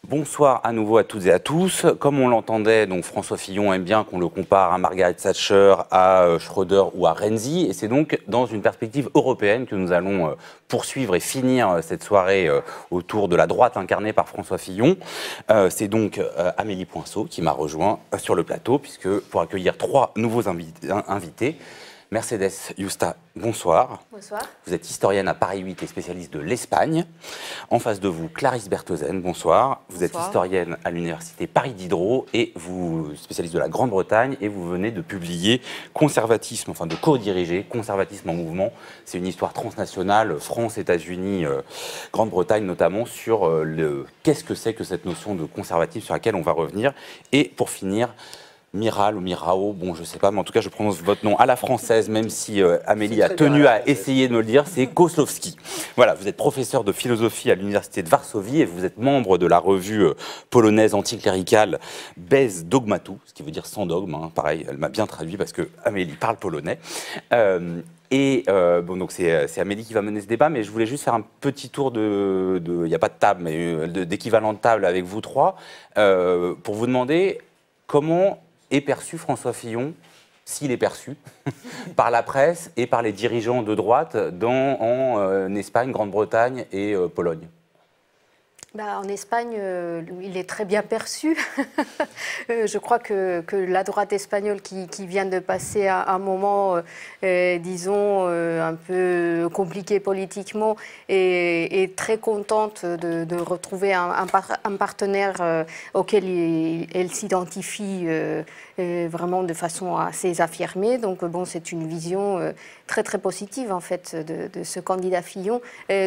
Bonsoir à nouveau à toutes et à tous. Comme on l'entendait, donc François Fillon aime bien qu'on le compare à Margaret Thatcher, à Schröder ou à Renzi. Et c'est donc dans une perspective européenne que nous allons poursuivre et finir cette soirée autour de la droite incarnée par François Fillon. C'est donc Amélie Poinceau qui m'a rejoint sur le plateau, puisque pour accueillir trois nouveaux invités. Mercedes Yusta, bonsoir. Bonsoir. Vous êtes historienne à Paris 8 et spécialiste de l'Espagne. En face de vous, Clarisse Bertheusen, bonsoir. Vous êtes historienne à l'université Paris Diderot et vous spécialiste de la Grande-Bretagne et vous venez de publier Conservatisme, enfin de co-diriger Conservatisme en mouvement. C'est une histoire transnationale, France, États-Unis, Grande-Bretagne notamment, sur qu'est-ce que c'est que cette notion de conservatisme sur laquelle on va revenir. Et pour finir, Miral ou Mirao, bon je sais pas, mais en tout cas je prononce votre nom à la française, même si Amélie a tenu à essayer de me le dire, c'est Kozłowski. Voilà, vous êtes professeur de philosophie à l'université de Varsovie et vous êtes membre de la revue polonaise anticléricale Bez Dogmatu, ce qui veut dire sans dogme, hein, pareil, elle m'a bien traduit parce que Amélie parle polonais. Bon, donc c'est Amélie qui va mener ce débat, mais je voulais juste faire un petit tour il n'y a pas de table, mais d'équivalent de table avec vous trois, pour vous demander comment est perçu François Fillon, s'il est perçu, par la presse et par les dirigeants de droite en Espagne, Grande-Bretagne et Pologne. En Espagne, il est très bien perçu. Je crois que la droite espagnole qui vient de passer un moment, disons, un peu compliqué politiquement, est très contente de retrouver un partenaire auquel elle s'identifie vraiment de façon assez affirmée. Donc bon, c'est une vision très très positive en fait de ce candidat Fillon,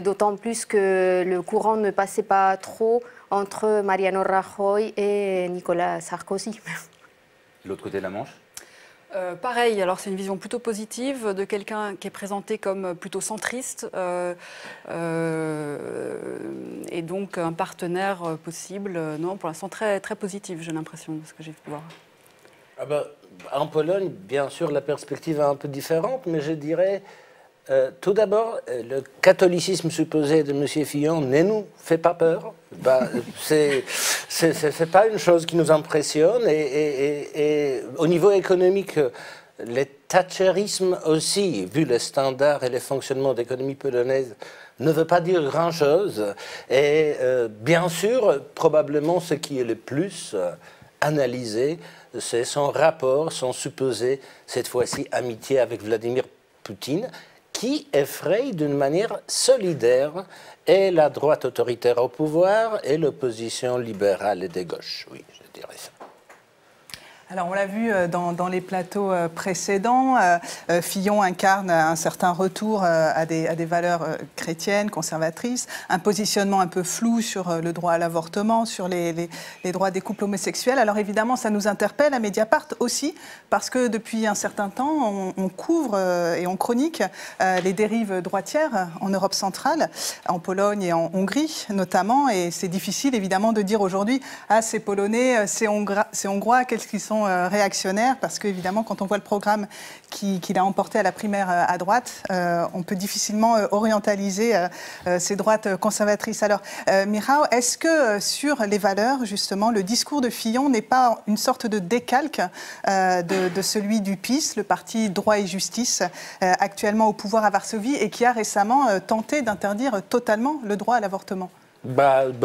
d'autant plus que le courant ne passait pas trop entre Mariano Rajoy et Nicolas Sarkozy. L'autre côté de la Manche? Pareil, alors c'est une vision plutôt positive de quelqu'un qui est présenté comme plutôt centriste et donc un partenaire possible, non, pour l'instant très, très positif, j'ai l'impression, de ce que j'ai pu voir. En Pologne, bien sûr, la perspective est un peu différente, mais je dirais, tout d'abord, le catholicisme supposé de M. Fillon ne nous fait pas peur. C'est pas une chose qui nous impressionne. Et au niveau économique, le thatcherisme aussi, vu les standards et les fonctionnements d'économie polonaise, ne veut pas dire grand-chose. Et bien sûr, probablement ce qui est le plus analysé, c'est son rapport, son supposé, cette fois-ci, amitié avec Vladimir Poutine, qui effraie d'une manière solidaire et la droite autoritaire au pouvoir et l'opposition libérale et des gauches. Oui, je dirais ça. Alors, on l'a vu dans les plateaux précédents, Fillon incarne un certain retour à des valeurs chrétiennes, conservatrices, un positionnement un peu flou sur le droit à l'avortement, sur les droits des couples homosexuels. Alors évidemment, ça nous interpelle à Mediapart aussi, parce que depuis un certain temps, on couvre et on chronique les dérives droitières en Europe centrale, en Pologne et en Hongrie notamment, et c'est difficile évidemment de dire aujourd'hui « Ah, c'est polonais, c'est hongrois, qu'est-ce qu'ils sont réactionnaires ?» parce qu'évidemment, quand on voit le programme qu'il a emporté à la primaire à droite, on peut difficilement orientaliser ces droites conservatrices. Alors, Mirao, est-ce que sur les valeurs, justement, le discours de Fillon n'est pas une sorte de décalque de celui du PiS, le parti Droit et Justice, actuellement au pouvoir à Varsovie et qui a récemment tenté d'interdire totalement le droit à l'avortement?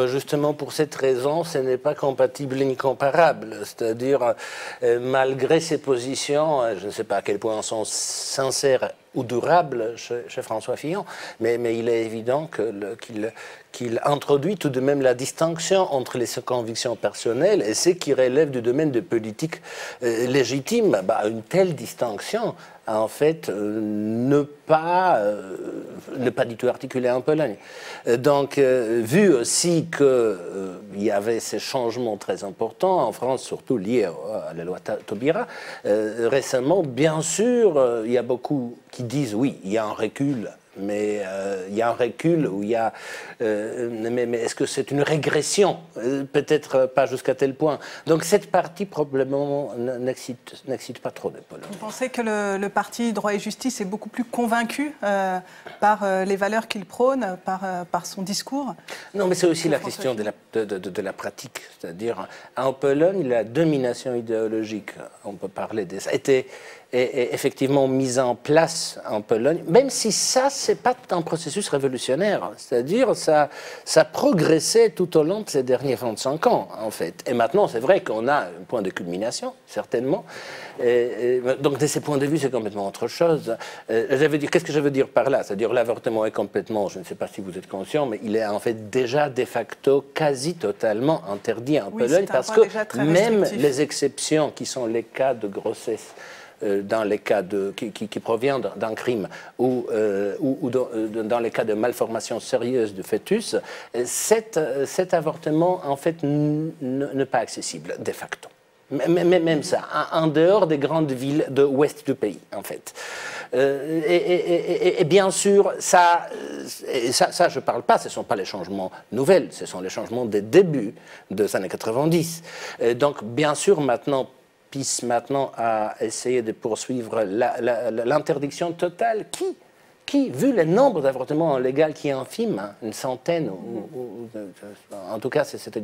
Justement pour cette raison, ce n'est pas compatible ni comparable. C'est-à-dire, malgré ses positions, je ne sais pas à quel point elles sont sincères ou durables chez François Fillon, mais il est évident qu'il introduit tout de même la distinction entre les convictions personnelles et ce qui relève du domaine de politique légitime. Une telle distinction, en fait, ne pas du tout articulée en Pologne. Donc, vu aussi qu'il y avait ces changements très importants en France, surtout liés à la loi Taubira, récemment, bien sûr, il y a beaucoup qui disent oui, il y a un recul mais il y a un recul où il y a... mais est-ce que c'est une régression? Peut-être pas jusqu'à tel point. Donc cette partie probablement n'excite pas trop les Polonais. Vous pensez que le parti Droit et Justice est beaucoup plus convaincu par les valeurs qu'il prône, par son discours? Non, mais c'est aussi la question de la pratique. C'est-à-dire, en Pologne, la domination idéologique, on peut parler de ça, était effectivement mise en place en Pologne, même si ça, c'est pas un processus révolutionnaire. C'est-à-dire, ça progressait tout au long de ces derniers 25 ans, en fait. Et maintenant, c'est vrai qu'on a un point de culmination, certainement. Donc, de ces points de vue, c'est complètement autre chose. Qu'est-ce que je veux dire par là? C'est-à-dire, l'avortement est complètement, je ne sais pas si vous êtes conscient, mais il est en fait déjà de facto quasi totalement interdit en Pologne, parce que même les exceptions qui sont les cas de grossesse, dans les cas qui proviennent d'un crime ou dans les cas de malformation sérieuse du fœtus, cet avortement, en fait, n'est pas accessible, de facto. Même ça, en dehors des grandes villes de l'ouest du pays, en fait. Et bien sûr, ça je ne parle pas, ce ne sont pas les changements nouvelles, ce sont les changements des débuts des années 90. Donc, bien sûr, maintenant à essayer de poursuivre l'interdiction totale qui, vu le nombre d'avortements légaux qui est infime, une centaine, en tout cas, c'était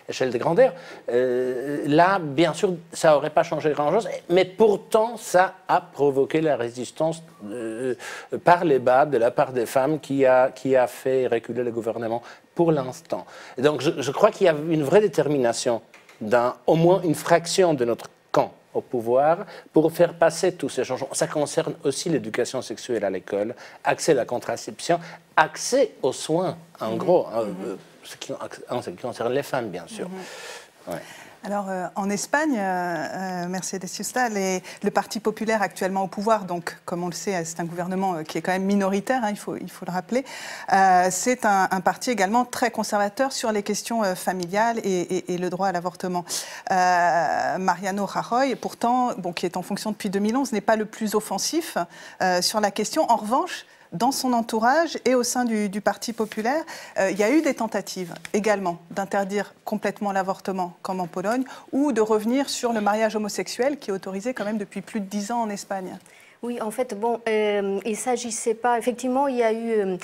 échelle de grandeur, là, bien sûr, ça n'aurait pas changé grand-chose, mais pourtant, ça a provoqué la résistance par les bas de la part des femmes qui a fait reculer le gouvernement pour l'instant. Donc, je crois qu'il y a une vraie détermination dans au moins une fraction de notre camp au pouvoir pour faire passer tous ces changements. Ça concerne aussi l'éducation sexuelle à l'école, accès à la contraception, accès aux soins, en gros, en ce qui concerne les femmes, bien sûr. Ouais. Alors, en Espagne, Mercedes Justa, le Parti populaire actuellement au pouvoir, donc, comme on le sait, c'est un gouvernement qui est quand même minoritaire, hein, il faut le rappeler. C'est un parti également très conservateur sur les questions familiales et le droit à l'avortement. Mariano Rajoy, pourtant, qui est en fonction depuis 2011, n'est pas le plus offensif sur la question. En revanche, dans son entourage et au sein du Parti populaire, il y a eu des tentatives également d'interdire complètement l'avortement, comme en Pologne, ou de revenir sur le mariage homosexuel qui est autorisé quand même depuis plus de 10 ans en Espagne. Oui, en fait, il ne s'agissait pas... Effectivement, il y a eu...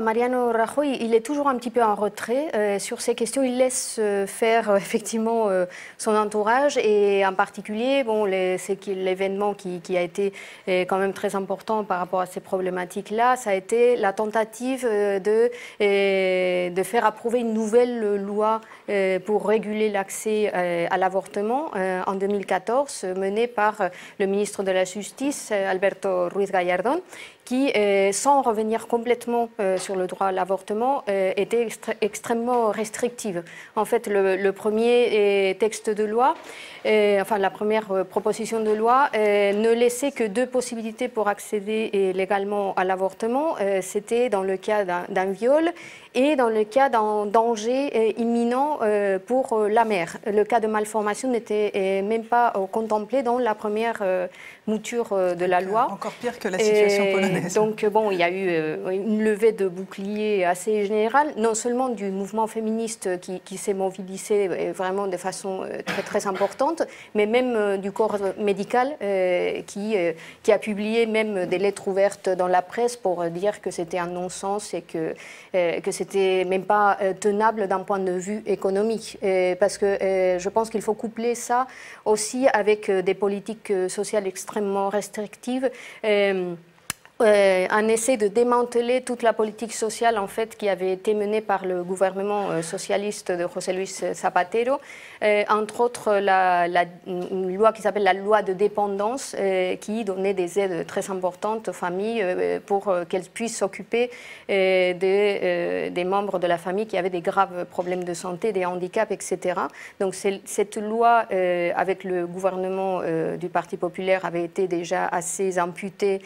Mariano Rajoy, il est toujours un petit peu en retrait sur ces questions. Il laisse faire effectivement son entourage et en particulier, c'est l'événement qui a été quand même très important par rapport à ces problématiques-là, ça a été la tentative de faire approuver une nouvelle loi pour réguler l'accès à l'avortement en 2014, menée par le ministre de la Justice, Alberto Ruiz Gallardón, qui, sans revenir complètement sur le droit à l'avortement, était extrêmement restrictive. En fait, le premier texte de loi, la première proposition de loi, ne laissait que 2 possibilités pour accéder légalement à l'avortement. C'était dans le cas d'un viol et dans le cas d'un danger imminent pour la mère. Le cas de malformation n'était même pas contemplé dans la première mouture de la loi. Encore pire que la situation polonaise. Donc, il y a eu une levée de bouclier assez générale, non seulement du mouvement féministe qui s'est mobilisé vraiment de façon très, très importante, mais même du corps médical qui a publié même des lettres ouvertes dans la presse pour dire que c'était un non-sens et que c'était même pas tenable d'un point de vue économique. Parce que je pense qu'il faut coupler ça aussi avec des politiques sociales extrêmement restrictives. Un essai de démanteler toute la politique sociale en fait, qui avait été menée par le gouvernement socialiste de José Luis Zapatero, entre autres une loi qui s'appelle la loi de dépendance qui donnait des aides très importantes aux familles pour qu'elles puissent s'occuper des membres de la famille qui avaient des graves problèmes de santé, des handicaps, etc. Donc cette loi avec le gouvernement du Parti populaire avait été déjà assez amputée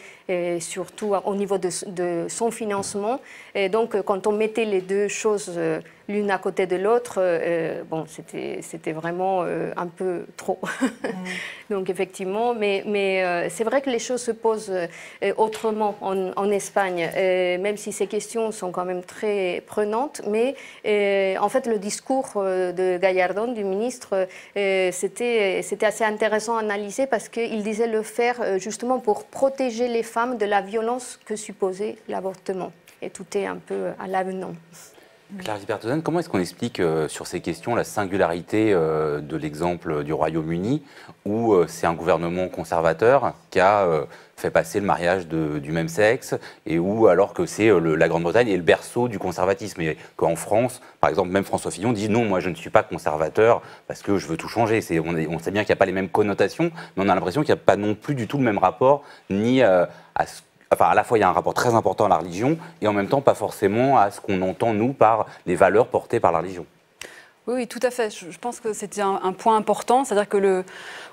surtout au niveau de son financement. Et donc, quand on mettait les deux choses l'une à côté de l'autre, bon, c'était vraiment un peu trop. Donc effectivement, mais c'est vrai que les choses se posent autrement en Espagne, même si ces questions sont quand même très prenantes. Mais en fait, le discours de Gallardón, du ministre, c'était assez intéressant à analyser parce qu'il disait le faire justement pour protéger les femmes de la violence que supposait l'avortement. Et tout est un peu à l'avenant. Clarisse Bertheusen, comment est-ce qu'on explique sur ces questions la singularité de l'exemple du Royaume-Uni où c'est un gouvernement conservateur qui a fait passer le mariage du même sexe et où alors que c'est la Grande-Bretagne est le berceau du conservatisme et qu'en France, par exemple, même François Fillon dit non, moi je ne suis pas conservateur parce que je veux tout changer. On sait bien qu'il n'y a pas les mêmes connotations, mais on a l'impression qu'il n'y a pas non plus du tout le même rapport ni Enfin, à la fois, il y a un rapport très important à la religion et en même temps, pas forcément à ce qu'on entend, nous, par les valeurs portées par la religion. Oui, tout à fait. Je pense que c'était un point important, c'est-à-dire que le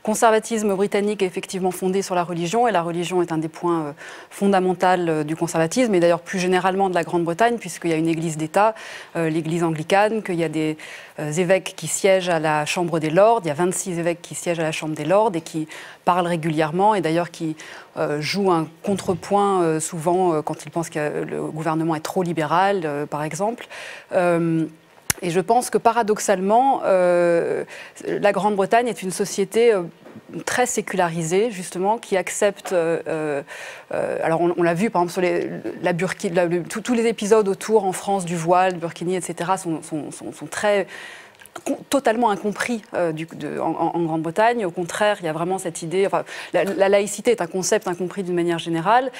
conservatisme britannique est effectivement fondé sur la religion, et la religion est un des points fondamentaux du conservatisme, et d'ailleurs plus généralement de la Grande-Bretagne, puisqu'il y a une église d'État, l'église anglicane, qu'il y a des évêques qui siègent à la Chambre des Lords, il y a 26 évêques qui siègent à la Chambre des Lords et qui parlent régulièrement, et d'ailleurs qui jouent un contrepoint souvent quand ils pensent que le gouvernement est trop libéral, par exemple. Et je pense que paradoxalement, la Grande-Bretagne est une société très sécularisée, justement, qui accepte... alors on l'a vu, par exemple, sur tous les épisodes autour en France du voile, du burkini, etc., sont très... totalement incompris en Grande-Bretagne. Au contraire, il y a vraiment cette idée... Enfin, la laïcité est un concept incompris d'une manière générale.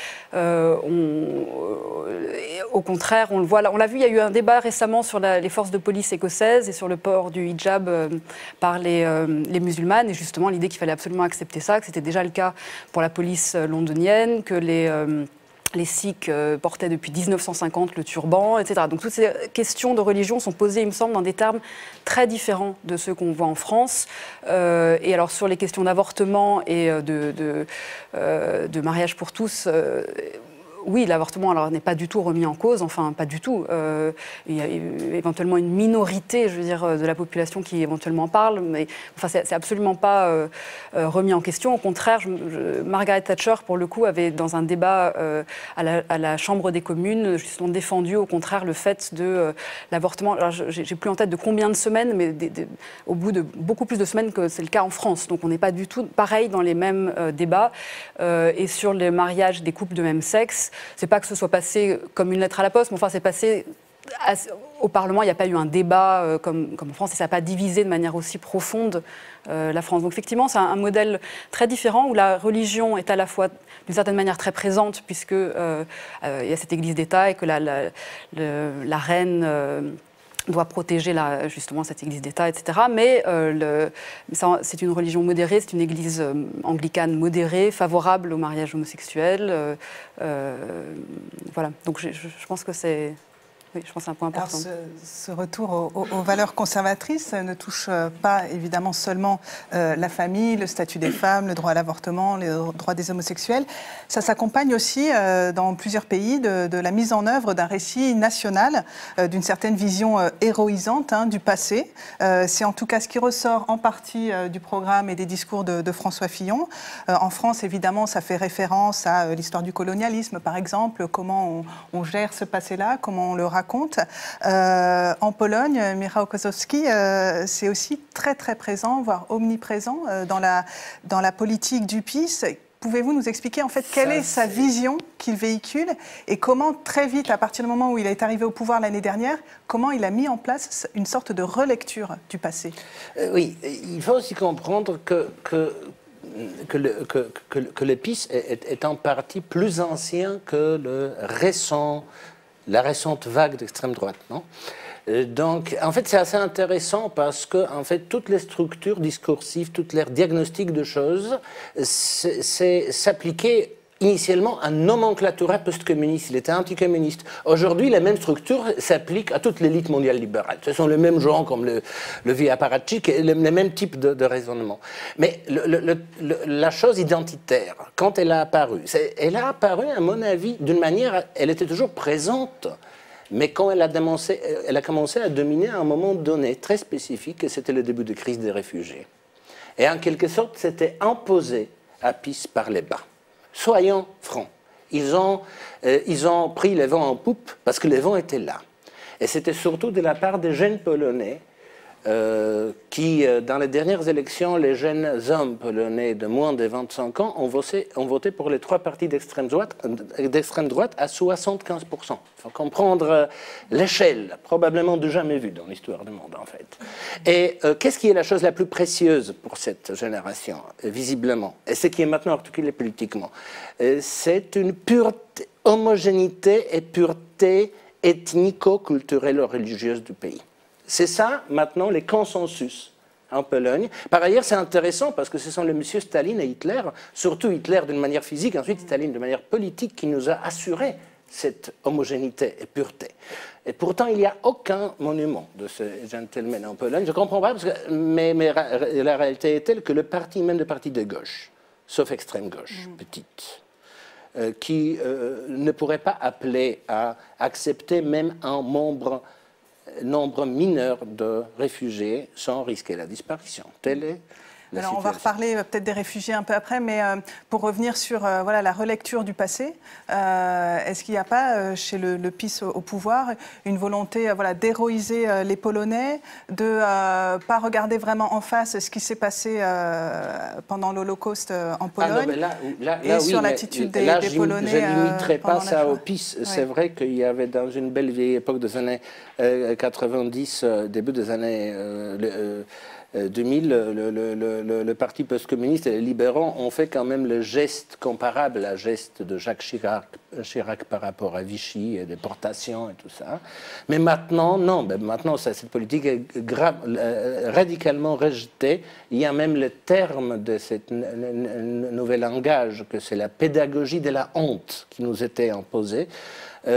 Au contraire, on le voit... On l'a vu, il y a eu un débat récemment sur les forces de police écossaises et sur le port du hijab par les musulmanes. Et justement, l'idée qu'il fallait absolument accepter ça, que c'était déjà le cas pour la police londonienne, que les Sikhs portaient depuis 1950 le turban, etc. Donc toutes ces questions de religion sont posées, il me semble, dans des termes très différents de ceux qu'on voit en France. Et alors sur les questions d'avortement et de mariage pour tous... oui, l'avortement n'est pas du tout remis en cause, enfin pas du tout. Il y a éventuellement une minorité, je veux dire, de la population qui éventuellement parle, mais enfin c'est absolument pas remis en question. Au contraire, Margaret Thatcher, pour le coup, avait dans un débat à la Chambre des communes justement défendu au contraire le fait de l'avortement. Alors j'ai plus en tête de combien de semaines, mais au bout de beaucoup plus de semaines que c'est le cas en France. Donc on n'est pas du tout pareil dans les mêmes débats. Et sur le mariage des couples de même sexe, c'est pas que ce soit passé comme une lettre à la poste, mais enfin c'est passé au Parlement, il n'y a pas eu un débat comme en France, et ça n'a pas divisé de manière aussi profonde la France. Donc effectivement, c'est un modèle très différent où la religion est à la fois d'une certaine manière très présente, puisque il y a cette église d'État et que la reine... doit protéger justement cette église d'État, etc. Mais c'est une religion modérée, c'est une église anglicane modérée, favorable au mariage homosexuel. Voilà, donc je pense que c'est... Oui, je pense que c'est un point important. Alors, ce retour aux valeurs conservatrices ne touche pas évidemment seulement la famille, le statut des femmes, le droit à l'avortement, les droits des homosexuels. Ça s'accompagne aussi dans plusieurs pays de la mise en œuvre d'un récit national, d'une certaine vision héroïsante du passé. C'est en tout cas ce qui ressort en partie du programme et des discours de François Fillon. En France, évidemment, ça fait référence à l'histoire du colonialisme, par exemple, comment on gère ce passé-là, comment on le raconte. En Pologne, Michał Kozłowski, c'est aussi très très présent, voire omniprésent dans la politique du PiS. Pouvez-vous nous expliquer en fait quelle est sa vision qu'il véhicule et comment très vite, à partir du moment où il est arrivé au pouvoir l'année dernière, comment il a mis en place une sorte de relecture du passé? Oui, il faut aussi comprendre que le PiS est en partie plus ancien que la récente vague d'extrême droite, non? Donc, en fait, c'est assez intéressant parce que, en fait, toutes les structures discursives, toutes les diagnostics de choses, s'appliquaient initialement à un nomenclatura post-communiste. Il était anticommuniste. Aujourd'hui, la même structure s'applique à toute l'élite mondiale libérale. Ce sont les mêmes gens comme le vieux apparatchik, les mêmes types de raisonnement. Mais la chose identitaire, quand elle a apparu, à mon avis, d'une manière, elle était toujours présente, Mais quand elle a commencé à dominer à un moment donné très spécifique, et c'était le début de crise des réfugiés. Et en quelque sorte, c'était imposé à PiS par les bas. Soyons francs. Ils ont pris les vents en poupe parce que les vents étaient là. Et c'était surtout de la part des jeunes Polonais qui, dans les dernières élections, les jeunes hommes polonais de moins de 25 ans ont voté pour les trois partis d'extrême droite à 75%. Il faut comprendre l'échelle, probablement de jamais vue dans l'histoire du monde, en fait. Et qu'est-ce qui est la chose la plus précieuse pour cette génération, visiblement, et ce qui est maintenant articulé politiquement? C'est une pureté, homogénéité et pureté ethnico-culturelle ou religieuse du pays. C'est ça, maintenant, les consensus en Pologne. Par ailleurs, c'est intéressant parce que ce sont les messieurs Staline et Hitler, surtout Hitler d'une manière physique, ensuite Staline de manière politique, qui nous a assuré cette homogénéité et pureté. Et pourtant, il n'y a aucun monument de ce gentleman en Pologne. Je ne comprends pas, mais la réalité est telle que le parti, même le parti de gauche, sauf extrême gauche, petite, qui ne pourrait pas appeler à accepter même un nombre mineur de réfugiés sans risquer la disparition. Telle est la situation. On va reparler peut-être des réfugiés un peu après, mais pour revenir sur voilà, la relecture du passé, est-ce qu'il n'y a pas chez le PiS au pouvoir une volonté voilà, d'héroïser les Polonais, de ne pas regarder vraiment en face ce qui s'est passé pendant l'Holocauste en Pologne et sur l'attitude des Polonais? Je ne limiterai pas ça au PiS. Oui. C'est vrai qu'il y avait dans une belle vieille époque des années 90, début des années 2000, le parti post-communiste et les libéraux ont fait quand même le geste comparable à geste de Jacques Chirac par rapport à Vichy et déportation et tout ça. Mais maintenant, non. Maintenant, cette politique est radicalement rejetée. Il y a même le terme de ce nouvel langage, que c'est la pédagogie de la honte qui nous était imposée.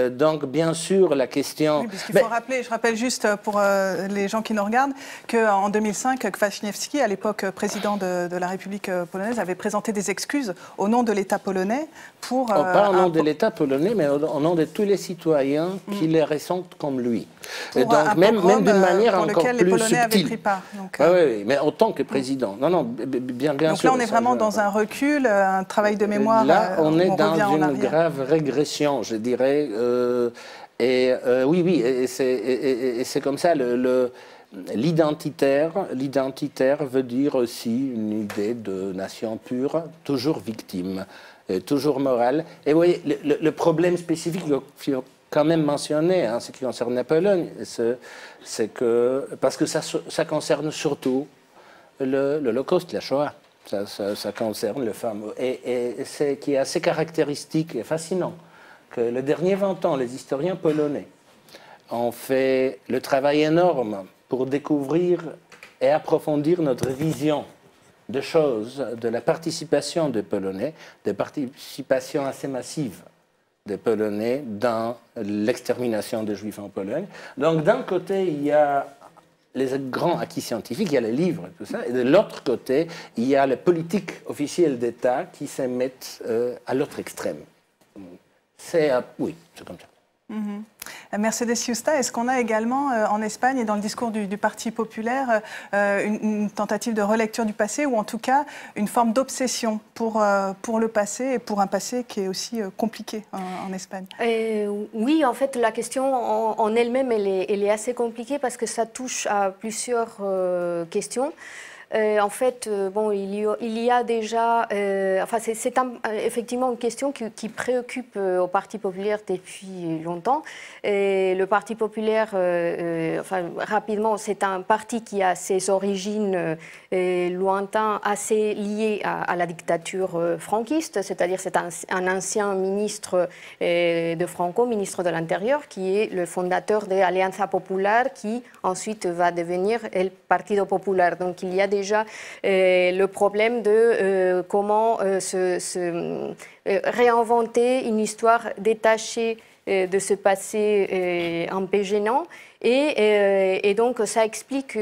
Donc, bien sûr, la question... Oui, puisqu'il faut rappeler, je rappelle juste pour les gens qui nous regardent, qu'en 2005, Kwaśniewski, à l'époque président de la République polonaise, avait présenté des excuses au nom de l'État polonais pour... pas au nom de l'État polonais, mais au nom de tous les citoyens qui les ressentent comme lui. Pour donc, même d'une manière encore plus les Polonais subtile. Avaient pris part. Donc, oui, mais en tant que président. Non, bien donc sûr. Donc là, on est vraiment dans un recul, un travail de mémoire. Là, on est dans une grave régression, je dirais. Oui, et c'est comme ça. L'identitaire veut dire aussi une idée de nation pure, toujours victime, toujours morale. Et vous voyez, le problème spécifique qu'il faut quand même mentionner, ce qui concerne la Pologne, c'est que, parce que ça concerne surtout l'Holocauste, la Shoah. Ça concerne les femmes. Et c'est qui est assez caractéristique et fascinant que le dernier 20 ans, les historiens polonais ont fait le travail énorme pour découvrir et approfondir notre vision de choses, de la participation des Polonais, des participations assez massives des Polonais dans l'extermination des Juifs en Pologne. Donc d'un côté, il y a les grands acquis scientifiques, il y a les livres et tout ça, et de l'autre côté, il y a les politiques officielles d'État qui se mettent à l'autre extrême. Oui, c'est comme ça. Mercedes Justa, est-ce qu'on a également en Espagne et dans le discours du Parti populaire une tentative de relecture du passé ou en tout cas une forme d'obsession pour le passé et pour un passé qui est aussi compliqué en Espagne? Oui, en fait, la question en elle-même, elle est assez compliquée parce que ça touche à plusieurs questions. En fait, bon, il y a déjà... enfin, c'est effectivement une question qui préoccupe au Parti populaire depuis longtemps. Et le Parti populaire, enfin, rapidement, c'est un parti qui a ses origines lointaines, assez liées à la dictature franquiste. C'est-à-dire c'est un ancien ministre de Franco, ministre de l'Intérieur, qui est le fondateur de Alianza Popular, qui ensuite va devenir el Partido Popular. Donc, il y a déjà le problème de comment réinventer une histoire détachée de ce passé un peu gênant Et donc, ça explique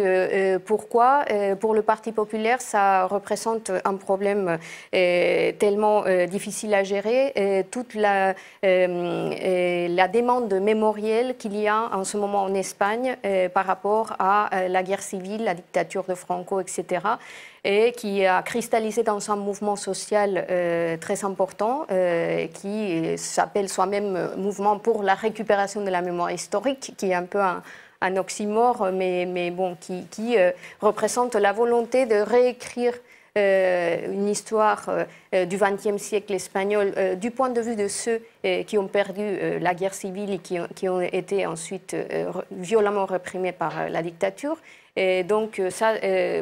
pourquoi, pour le Parti populaire, ça représente un problème tellement difficile à gérer. Toute la demande mémorielle qu'il y a en ce moment en Espagne par rapport à la guerre civile, la dictature de Franco, etc., et qui a cristallisé dans un mouvement social très important qui s'appelle soi-même Mouvement pour la récupération de la mémoire historique, qui est un peu un oxymore, mais bon, qui représente la volonté de réécrire une histoire du XXe siècle espagnol du point de vue de ceux qui ont perdu la guerre civile et qui ont été ensuite violemment réprimés par la dictature. Et donc ça,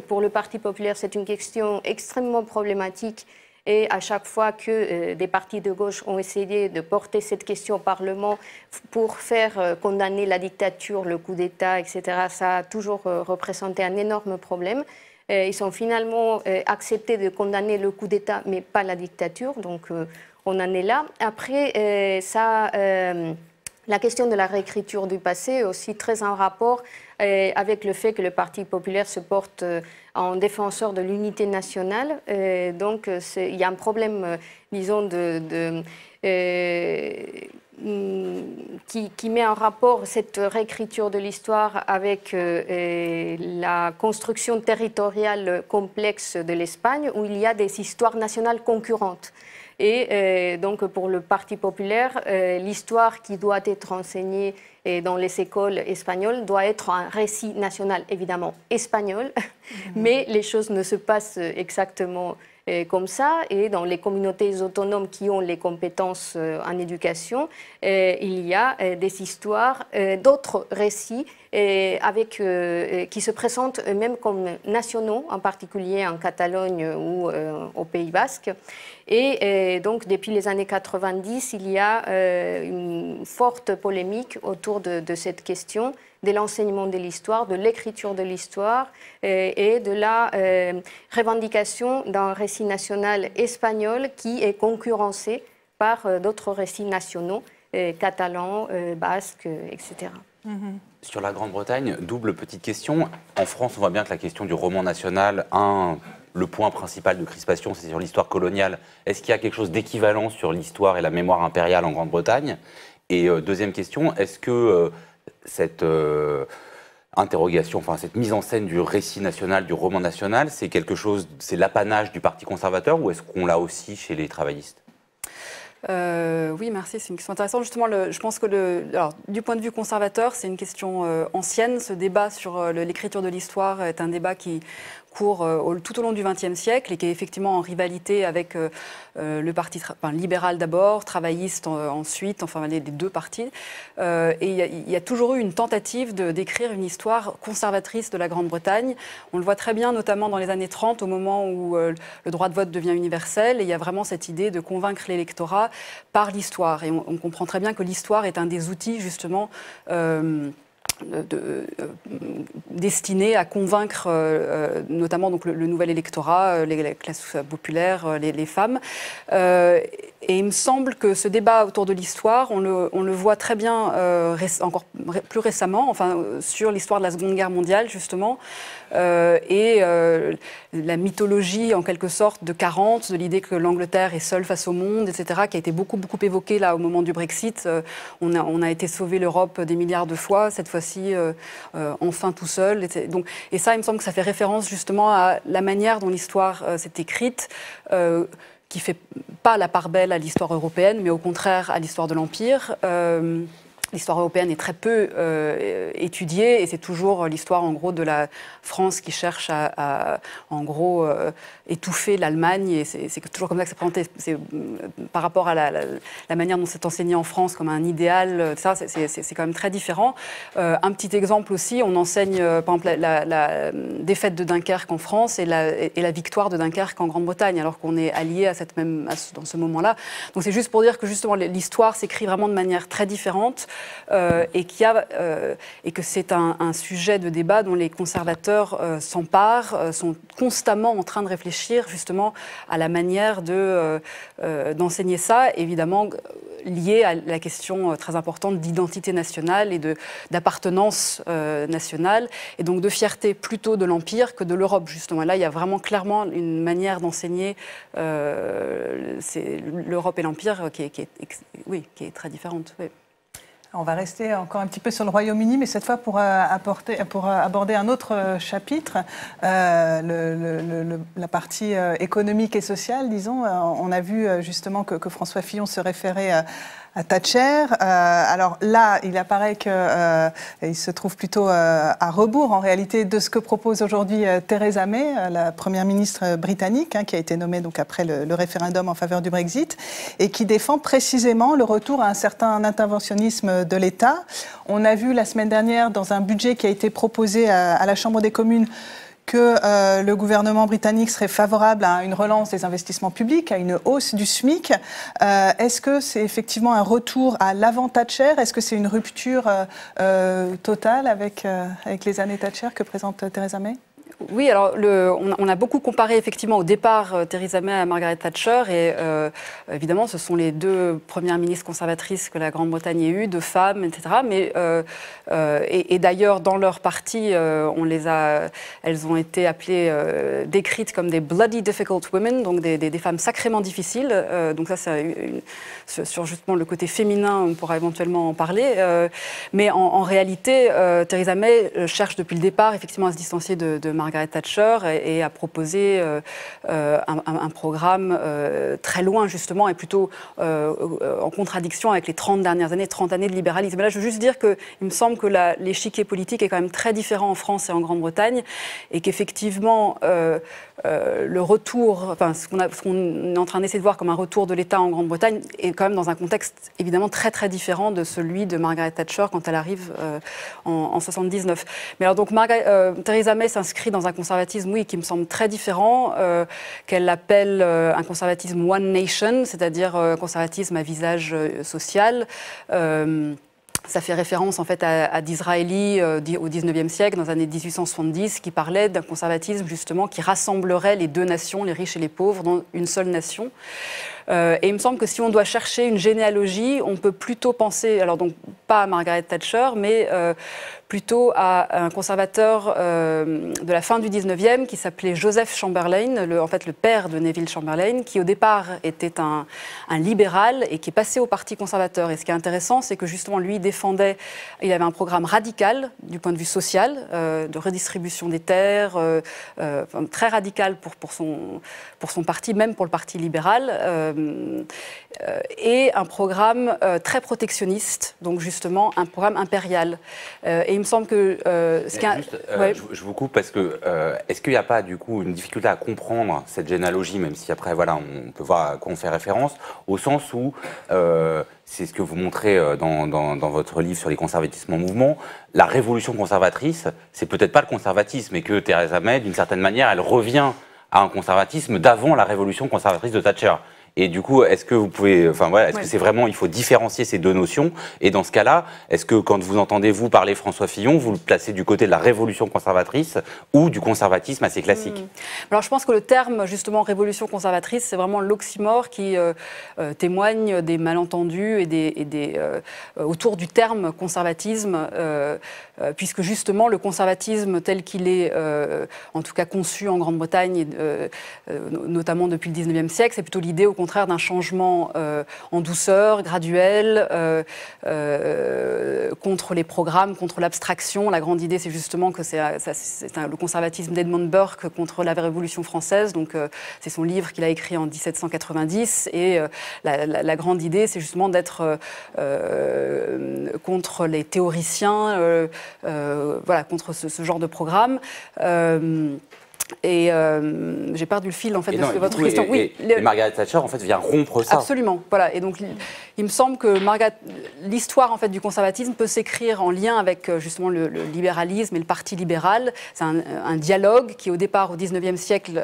pour le Parti populaire, c'est une question extrêmement problématique. Et à chaque fois que des partis de gauche ont essayé de porter cette question au Parlement pour faire condamner la dictature, le coup d'État, etc., ça a toujours représenté un énorme problème. Ils ont finalement accepté de condamner le coup d'État, mais pas la dictature. Donc on en est là. Après, la question de la réécriture du passé est aussi très en rapport avec le fait que le Parti populaire se porte en défenseur de l'unité nationale. Donc il y a un problème, disons, qui met en rapport cette réécriture de l'histoire avec la construction territoriale complexe de l'Espagne, où il y a des histoires nationales concurrentes. Et donc pour le Parti populaire, l'histoire qui doit être enseignée dans les écoles espagnoles doit être un récit national, évidemment espagnol, mais les choses ne se passent exactement comme ça. Et dans les communautés autonomes qui ont les compétences en éducation, il y a des histoires, d'autres récits qui se présentent même comme nationaux, en particulier en Catalogne ou au Pays Basque. Et donc, depuis les années 90, il y a une forte polémique autour de cette question de l'enseignement de l'histoire, de l'écriture de l'histoire et de la revendication d'un récit national espagnol qui est concurrencé par d'autres récits nationaux, catalans, basques, etc. Sur la Grande-Bretagne, double petite question. En France, on voit bien que la question du roman national, le point principal de crispation, c'est sur l'histoire coloniale. Est-ce qu'il y a quelque chose d'équivalent sur l'histoire et la mémoire impériale en Grande-Bretagne? Et deuxième question, est-ce que cette interrogation, enfin cette mise en scène du récit national, du roman national, c'est quelque chose, c'est l'apanage du Parti conservateur ou est-ce qu'on l'a aussi chez les travaillistes? Oui, merci. C'est une question intéressante. Justement, je pense que du point de vue conservateur, c'est une question ancienne. Ce débat sur l'écriture de l'histoire est un débat qui court tout au long du XXe siècle et qui est effectivement en rivalité avec le parti libéral d'abord, travailliste ensuite, enfin les deux partis. Et il y a toujours eu une tentative d'écrire une histoire conservatrice de la Grande-Bretagne. On le voit très bien, notamment dans les années 30, au moment où le droit de vote devient universel. Et il y a vraiment cette idée de convaincre l'électorat par l'histoire. Et on comprend très bien que l'histoire est un des outils, justement, destiné à convaincre notamment donc, le nouvel électorat, les classes populaires, les femmes. Et il me semble que ce débat autour de l'histoire, on le voit très bien encore plus récemment, enfin, sur l'histoire de la Seconde Guerre mondiale, justement, et la mythologie, en quelque sorte, de 40, de l'idée que l'Angleterre est seule face au monde, etc., qui a été beaucoup évoquée là, au moment du Brexit. On a été sauver l'Europe des milliards de fois, cette fois-ci, enfin tout seul. Et ça, il me semble que ça fait référence justement à la manière dont l'histoire s'est écrite, qui ne fait pas la part belle à l'histoire européenne, mais au contraire à l'histoire de l'Empire. L'histoire européenne est très peu étudiée et c'est toujours l'histoire en gros de la France qui cherche à en gros étouffer l'Allemagne et c'est toujours comme ça que c'est présenté. C'est par rapport à la manière dont c'est enseigné en France comme un idéal, ça c'est quand même très différent. Un petit exemple aussi, on enseigne par exemple la défaite de Dunkerque en France et la victoire de Dunkerque en Grande-Bretagne alors qu'on est alliés dans ce moment-là. Donc c'est juste pour dire que justement l'histoire s'écrit vraiment de manière très différente. et que c'est un sujet de débat dont les conservateurs s'emparent, sont constamment en train de réfléchir justement à la manière d'enseigner ça, évidemment lié à la question très importante d'identité nationale et d'appartenance nationale, et donc de fierté plutôt de l'Empire que de l'Europe, justement. Là, il y a vraiment clairement une manière d'enseigner l'Europe et l'Empire qui est très différente. Oui. On va rester encore un petit peu sur le Royaume-Uni, mais cette fois pour aborder un autre chapitre, la partie économique et sociale, disons. On a vu justement que François Fillon se référait à Thatcher. Alors là, il apparaît qu'il se trouve plutôt à rebours, en réalité, de ce que propose aujourd'hui Theresa May, la première ministre britannique, qui a été nommée donc, après le référendum en faveur du Brexit, et qui défend précisément le retour à un certain interventionnisme de l'État. On a vu la semaine dernière, dans un budget qui a été proposé à la Chambre des communes, que le gouvernement britannique serait favorable à une relance des investissements publics, à une hausse du SMIC. Est-ce que c'est effectivement un retour à l'avant Thatcher? Est-ce que c'est une rupture totale avec les années Thatcher que présente Theresa May? Oui, alors on a beaucoup comparé effectivement au départ Theresa May à Margaret Thatcher, et évidemment ce sont les deux premières ministres conservatrices que la Grande-Bretagne ait eues, deux femmes, etc. Mais, et d'ailleurs dans leur parti, elles ont été appelées, décrites comme des bloody difficult women, donc des femmes sacrément difficiles. Donc ça c'est sur justement le côté féminin, on pourra éventuellement en parler. Mais en réalité, Theresa May cherche depuis le départ effectivement à se distancier de Margaret Thatcher et a proposé un programme très loin justement et plutôt en contradiction avec les 30 dernières années, 30 années de libéralisme. Mais là, je veux juste dire qu'il me semble que l'échiquier politique est quand même très différent en France et en Grande-Bretagne, et qu'effectivement le retour, enfin ce qu'on est en train d'essayer de voir comme un retour de l'État en Grande-Bretagne est quand même dans un contexte évidemment très très différent de celui de Margaret Thatcher quand elle arrive en 79. Mais alors donc Theresa May s'inscrit dans un conservatisme, oui, qui me semble très différent, qu'elle appelle un conservatisme One Nation, c'est-à-dire un conservatisme à visage social. Ça fait référence en fait à Disraeli au XIXe siècle, dans les années 1870, qui parlait d'un conservatisme justement qui rassemblerait les deux nations, les riches et les pauvres, dans une seule nation. Et il me semble que si on doit chercher une généalogie, on peut plutôt penser, alors donc pas à Margaret Thatcher, mais plutôt à un conservateur de la fin du 19e qui s'appelait Joseph Chamberlain, en fait le père de Neville Chamberlain, qui au départ était un libéral et qui est passé au Parti conservateur. Et ce qui est intéressant, c'est que justement lui il avait un programme radical du point de vue social, de redistribution des terres, très radical pour son parti, même pour le Parti libéral. Et un programme très protectionniste, donc justement un programme impérial. Et il me semble que... Je vous coupe parce que est-ce qu'il n'y a pas du coup une difficulté à comprendre cette généalogie, même si après voilà, on peut voir à quoi on fait référence, au sens où c'est ce que vous montrez dans votre livre sur les conservatismes en mouvement, la révolution conservatrice, c'est peut-être pas le conservatisme, et que Theresa May, d'une certaine manière, elle revient à un conservatisme d'avant la révolution conservatrice de Thatcher. Et du coup, est-ce que vous pouvez, est-ce que c'est vraiment, il faut différencier ces deux notions? Et dans ce cas-là, est-ce que quand vous entendez vous parler François Fillon, vous le placez du côté de la révolution conservatrice ou du conservatisme assez classique? Alors je pense que le terme justement révolution conservatrice, c'est vraiment l'oxymore qui témoigne des malentendus et autour du terme conservatisme, puisque justement le conservatisme tel qu'il est, en tout cas conçu en Grande-Bretagne, notamment depuis le 19e siècle, c'est plutôt l'idée au contraire d'un changement en douceur, graduel, contre les programmes, contre l'abstraction. La grande idée, c'est justement que c'est le conservatisme d'Edmund Burke contre la Révolution française. Donc, c'est son livre qu'il a écrit en 1790. Et la grande idée, c'est justement d'être contre les théoriciens, contre ce genre de programme. Et j'ai perdu le fil en fait de votre question. Et Margaret Thatcher en fait vient rompre ça. Absolument. Voilà. Et donc il me semble que l'histoire en fait du conservatisme peut s'écrire en lien avec justement le libéralisme et le Parti libéral. C'est un dialogue qui au départ au XIXe siècle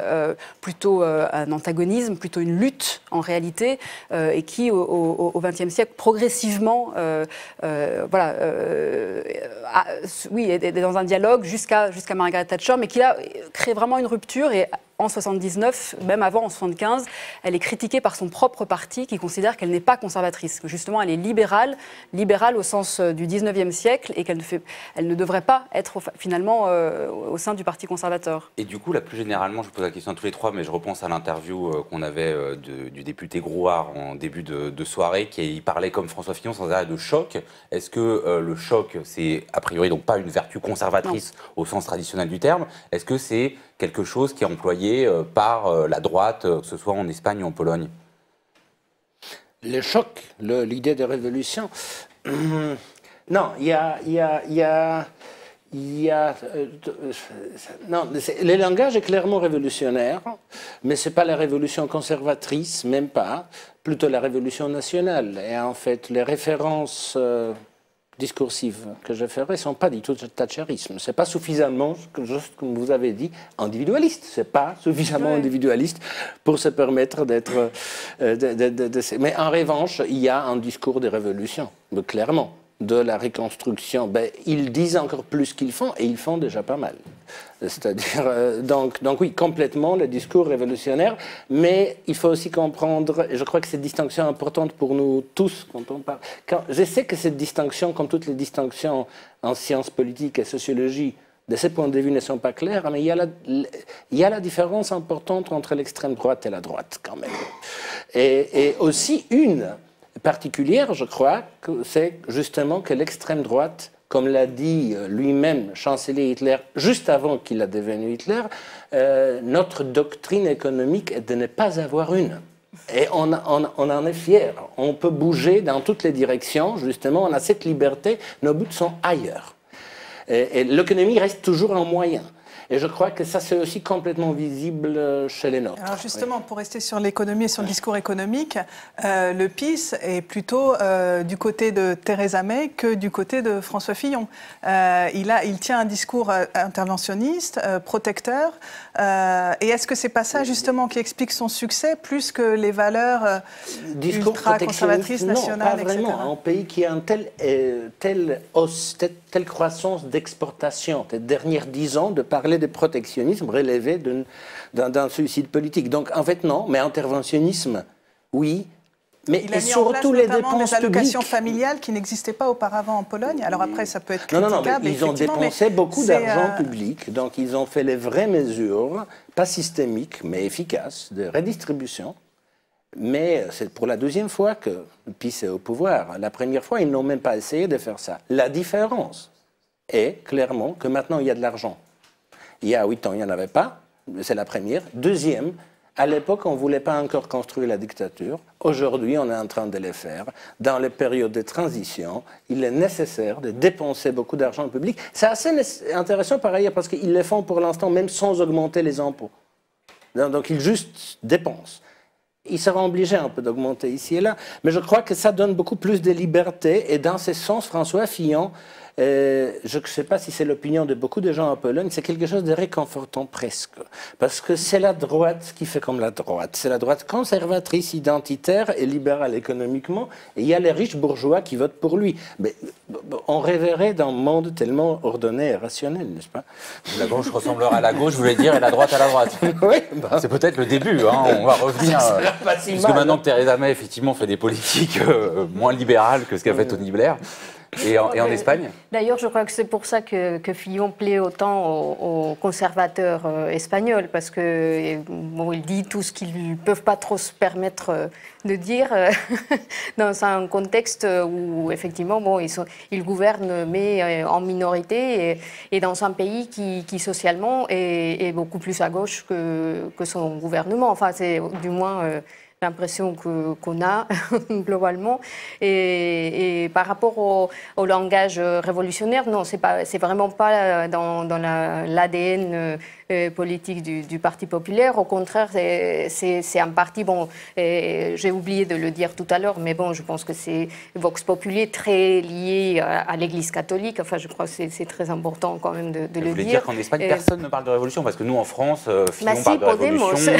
plutôt un antagonisme, plutôt une lutte en réalité, et qui au XXe siècle progressivement est dans un dialogue jusqu'à Margaret Thatcher, mais qui a créé vraiment une rupture. Et en 79, même avant en 75, elle est critiquée par son propre parti qui considère qu'elle n'est pas conservatrice, que justement elle est libérale au sens du 19e siècle et qu'elle ne devrait pas être finalement au sein du Parti conservateur. Et du coup, là plus généralement, je vous pose la question à tous les trois, mais je repense à l'interview qu'on avait du député Grouard en début de soirée, qui parlait comme François Fillon sans arrêt de choc. Est-ce que le choc, c'est a priori donc pas une vertu conservatrice au sens traditionnel du terme? Est-ce que c'est quelque chose qui est employé par la droite, que ce soit en Espagne ou en Pologne? Le choc, l'idée de révolution. Non, non, le langage est clairement révolutionnaire, mais ce n'est pas la révolution conservatrice, même pas, plutôt la révolution nationale. Et en fait, les références discursives que je ferai ne sont pas du tout thatcherisme. Ce n'est pas suffisamment, juste comme vous avez dit, individualiste. Ce n'est pas suffisamment individualiste pour se permettre d'être... Mais en revanche, il y a un discours de révolution, clairement, de la reconstruction. Ils disent encore plus qu'ils font, et ils font déjà pas mal. C'est-à-dire, donc oui, complètement le discours révolutionnaire, mais il faut aussi comprendre, et je crois que cette distinction est importante pour nous tous quand on parle. Je sais que cette distinction, comme toutes les distinctions en sciences politiques et sociologie, de ce point de vue ne sont pas claires, mais il y a la différence importante entre l'extrême droite et la droite, quand même. Et aussi une particulière, je crois, c'est justement que l'extrême droite, comme l'a dit lui-même chancelier Hitler, juste avant qu'il a devenu Hitler, notre doctrine économique est de ne pas avoir une. Et on en est fier. On peut bouger dans toutes les directions, justement, on a cette liberté, nos buts sont ailleurs. Et l'économie reste toujours un moyen. Et je crois que ça, c'est aussi complètement visible chez les nôtres. Alors justement, pour rester sur l'économie et sur le discours économique, le PiS est plutôt du côté de Theresa May que du côté de François Fillon. Il tient un discours interventionniste, protecteur. Et est-ce que c'est pas ça, justement, qui explique son succès, plus que les valeurs ultra-conservatrices nationales, non, pas vraiment. etc. Un pays qui a une telle croissance d'exportation des dernières 10 ans, de parler de protectionnisme relevé d'un suicide politique. Donc, en fait, non, mais interventionnisme, oui. Mais il a mis en place notamment des allocations familiales qui n'existaient pas auparavant en Pologne. Alors après, ça peut être critiquable. Non, mais ils ont dépensé beaucoup d'argent public. Donc, ils ont fait les vraies mesures, pas systémiques, mais efficaces, de redistribution. Mais c'est pour la deuxième fois que le PiS est au pouvoir. La première fois, ils n'ont même pas essayé de faire ça. La différence est clairement que maintenant, il y a de l'argent. Il y a 8 ans, il n'y en avait pas. C'est la première. Deuxième, à l'époque, on ne voulait pas encore construire la dictature. Aujourd'hui, on est en train de le faire. Dans les périodes de transition, il est nécessaire de dépenser beaucoup d'argent public. C'est assez intéressant par ailleurs parce qu'ils le font pour l'instant même sans augmenter les impôts. Donc, ils juste dépensent. Ils seront obligés un peu d'augmenter ici et là. Mais je crois que ça donne beaucoup plus de liberté. Et dans ce sens, François Fillon, je ne sais pas si c'est l'opinion de beaucoup de gens en Pologne, c'est quelque chose de réconfortant presque. Parce que c'est la droite qui fait comme la droite. C'est la droite conservatrice, identitaire et libérale économiquement. Et il y a les riches bourgeois qui votent pour lui. Mais on rêverait d'un monde tellement ordonné et rationnel, n'est-ce pas? La gauche ressemblera à la gauche, je voulais dire, et la droite à la droite. Oui, c'est peut-être le début, hein, on va revenir. Parce que maintenant que Theresa May, effectivement, fait des politiques moins libérales que ce qu'a fait Tony Blair. Et en Espagne? D'ailleurs, je crois que c'est pour ça que Fillon plaît autant aux conservateurs espagnols, parce qu'il dit tout ce qu'ils ne peuvent pas trop se permettre de dire dans un contexte où, effectivement, ils gouvernent, mais en minorité, et dans un pays qui socialement, est beaucoup plus à gauche que son gouvernement. Enfin, c'est du moins l'impression qu'on a globalement. Et par rapport au langage révolutionnaire, non, c'est vraiment pas dans l'ADN politique du Parti populaire. Au contraire, c'est un parti, bon, j'ai oublié de le dire tout à l'heure, mais bon, je pense que c'est Vox Populi très lié à l'Église catholique. Enfin, je crois que c'est très important quand même de le dire. Vous voulez dire qu'en Espagne, personne ne parle de révolution? Parce que nous, en France, Fillon parle de Podemos. révolution.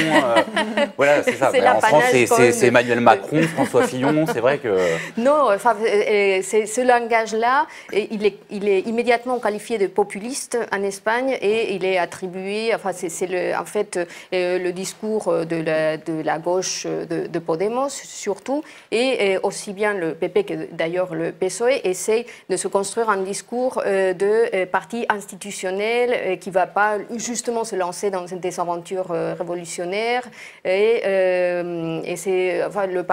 Voilà, c'est ça. En France, c'est Emmanuel Macron, François Fillon, c'est vrai que... Non, enfin, ce langage-là, il est immédiatement qualifié de populiste en Espagne et il est attribué, enfin, c'est en fait le discours de la gauche de Podemos, surtout, et aussi bien le PP que d'ailleurs le PSOE essaye de se construire un discours de parti institutionnel qui ne va pas justement se lancer dans des aventures révolutionnaires. Et c'est enfin, le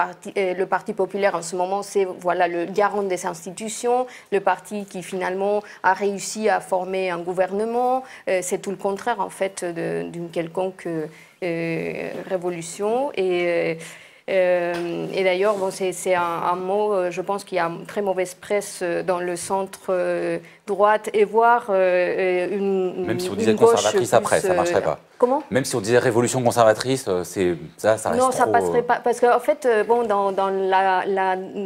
Parti populaire en ce moment, c'est voilà, le garant des institutions, le parti qui finalement a réussi à former un gouvernement. C'est tout le contraire en fait d'une quelconque révolution. Et d'ailleurs, bon, c'est un mot, je pense qu'il y a une très mauvaise presse dans le centre droite et voire même si on disait conservatrice après, ça ne marcherait pas. Comment? Même si on disait révolution conservatrice, ça reste non, ça trop... passerait pas. Parce qu'en fait, bon, dans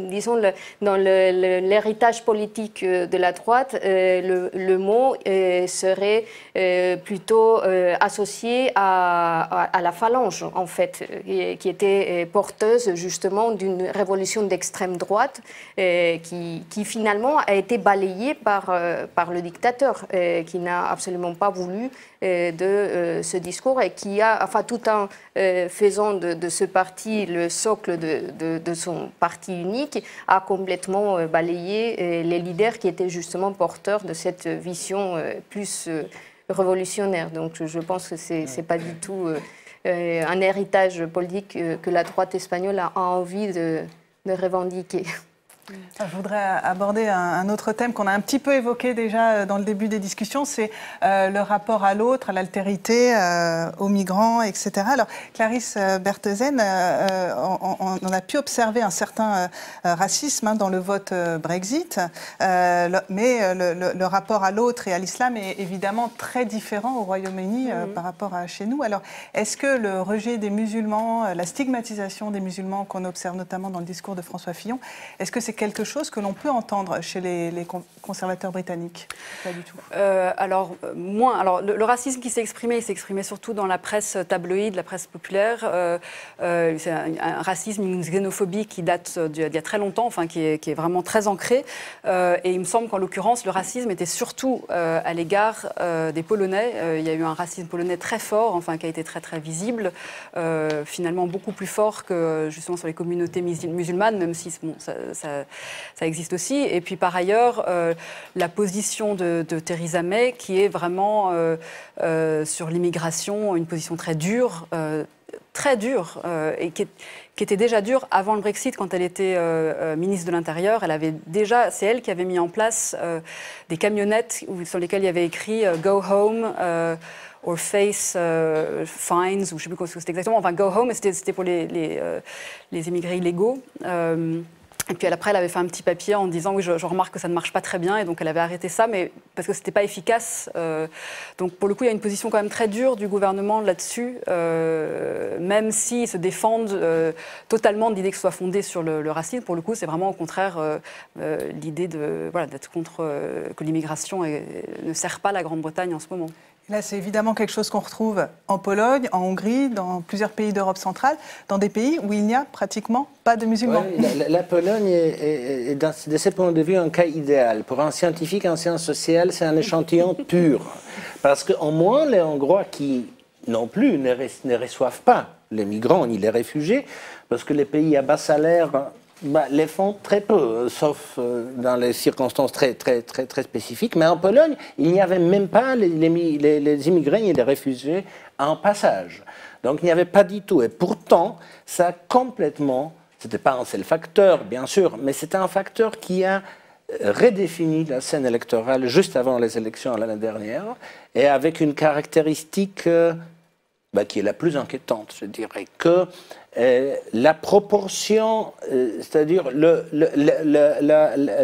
disons dans l'héritage politique de la droite, le mot serait plutôt associé à la Phalange, en fait, qui était porteuse justement d'une révolution d'extrême droite qui finalement a été balayée par le dictateur, qui n'a absolument pas voulu de ce discours et qui a, enfin, tout en faisant de ce parti le socle de son parti unique, a complètement balayé les leaders qui étaient justement porteurs de cette vision plus révolutionnaire. Donc je pense que c'est pas du tout un héritage politique que la droite espagnole a envie de revendiquer. Je voudrais aborder un autre thème qu'on a un petit peu évoqué déjà dans le début des discussions, c'est le rapport à l'autre, à l'altérité, aux migrants, etc. Alors, Clarisse Bertheusen, on a pu observer un certain racisme dans le vote Brexit, mais le rapport à l'autre et à l'islam est évidemment très différent au Royaume-Uni par rapport à chez nous. Alors, est-ce que le rejet des musulmans, la stigmatisation des musulmans qu'on observe notamment dans le discours de François Fillon, est-ce que c'est quelque chose que l'on peut entendre chez les conservateurs britanniques? Pas du tout. Alors, moins. Alors, le racisme qui s'est exprimé, il s'est exprimé surtout dans la presse tabloïde, la presse populaire. C'est un racisme, une xénophobie qui date d'il y a très longtemps, enfin, qui est vraiment très ancré. Et il me semble qu'en l'occurrence, le racisme était surtout à l'égard des Polonais. Il y a eu un racisme polonais très fort, enfin, qui a été très, très visible, finalement beaucoup plus fort que justement sur les communautés musulmanes, même si bon, ça existe aussi. Et puis par ailleurs, la position de Theresa May, qui est vraiment sur l'immigration, une position très dure, et qui était déjà dure avant le Brexit, quand elle était ministre de l'Intérieur. C'est elle qui avait mis en place des camionnettes sur lesquelles il y avait écrit « Go home ». Or face fines, ou je ne sais plus quoi c'était exactement. Enfin, go home, c'était pour les immigrés illégaux. Et puis après, elle avait fait un petit papier en disant « Oui, je remarque que ça ne marche pas très bien », et donc elle avait arrêté ça, mais parce que ce n'était pas efficace. Donc pour le coup, il y a une position quand même très dure du gouvernement là-dessus, même s'ils se défendent totalement de l'idée que ce soit fondé sur le racisme. Pour le coup, c'est vraiment au contraire l'idée d'être contre que l'immigration ne sert pas la Grande-Bretagne en ce moment. Là, c'est évidemment quelque chose qu'on retrouve en Pologne, en Hongrie, dans plusieurs pays d'Europe centrale, dans des pays où il n'y a pratiquement pas de musulmans. Oui, la Pologne est de ce point de vue, un cas idéal. Pour un scientifique en sciences sociales, c'est un échantillon pur. Parce qu'au moins, les Hongrois qui, non plus, ne reçoivent pas les migrants ni les réfugiés, parce que les pays à bas salaire les font très peu, sauf dans les circonstances très spécifiques. Mais en Pologne, il n'y avait même pas les immigrés et les réfugiés en passage. Donc il n'y avait pas du tout. Et pourtant, ça a complètement... Ce n'était pas un seul facteur, bien sûr, mais c'était un facteur qui a redéfini la scène électorale juste avant les élections l'année dernière, et avec une caractéristique qui est la plus inquiétante, je dirais, que la proportion, c'est-à-dire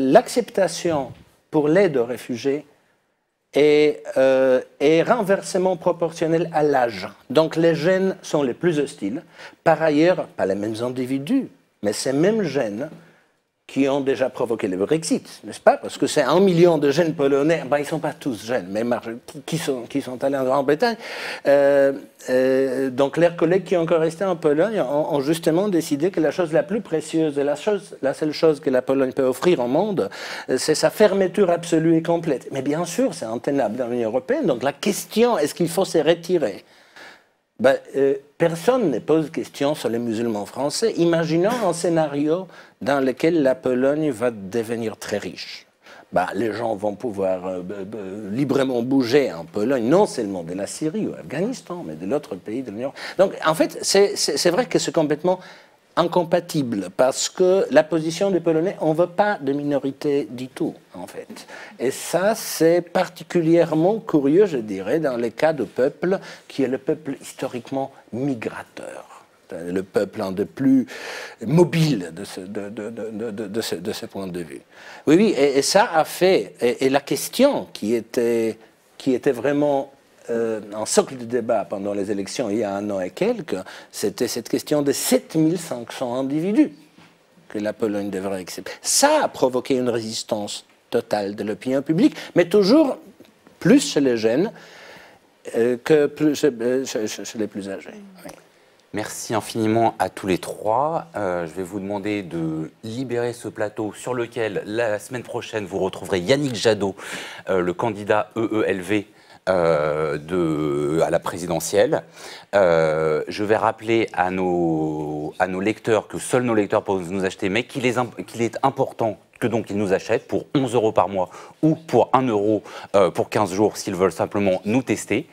l'acceptation pour l'aide aux réfugiés est renversement proportionnelle à l'âge. Donc les jeunes sont les plus hostiles. Par ailleurs, pas les mêmes individus, mais ces mêmes jeunes qui ont déjà provoqué le Brexit, n'est-ce pas? Parce que c'est 1 million de jeunes polonais, ils ne sont pas tous jeunes, mais qui sont allés en Grande-Bretagne. Donc leurs collègues qui ont encore resté en Pologne ont justement décidé que la chose la plus précieuse et la seule chose que la Pologne peut offrir au monde, c'est sa fermeture absolue et complète. Mais bien sûr, c'est intenable dans l'Union européenne, donc la question, est-ce qu'il faut se retirer? Personne ne pose question sur les musulmans français. Imaginons un scénario dans lequel la Pologne va devenir très riche. Les gens vont pouvoir librement bouger en Pologne, non seulement de la Syrie ou l'Afghanistan, mais de l'autre pays de l'Union. Donc, en fait, c'est vrai que c'est complètement incompatible, parce que la position des Polonais, on ne veut pas de minorité du tout, en fait. Et ça, c'est particulièrement curieux, je dirais, dans le cas de peuple qui est le peuple historiquement migrateur, le peuple un des plus mobile de ce point de vue. Oui, et ça a fait, et la question qui était vraiment un socle de débat pendant les élections il y a 1 an et quelques, c'était cette question de 7500 individus que la Pologne devrait accepter. Ça a provoqué une résistance totale de l'opinion publique, mais toujours plus chez les jeunes que chez les plus âgés. Oui. Merci infiniment à tous les trois. Je vais vous demander de libérer ce plateau sur lequel, la semaine prochaine, vous retrouverez Yannick Jadot, le candidat EELV, à la présidentielle. Je vais rappeler à nos lecteurs que seuls nos lecteurs peuvent nous acheter, mais qu'il est important que donc ils nous achètent pour 11 € par mois ou pour 1 € pour 15 jours s'ils veulent simplement nous tester.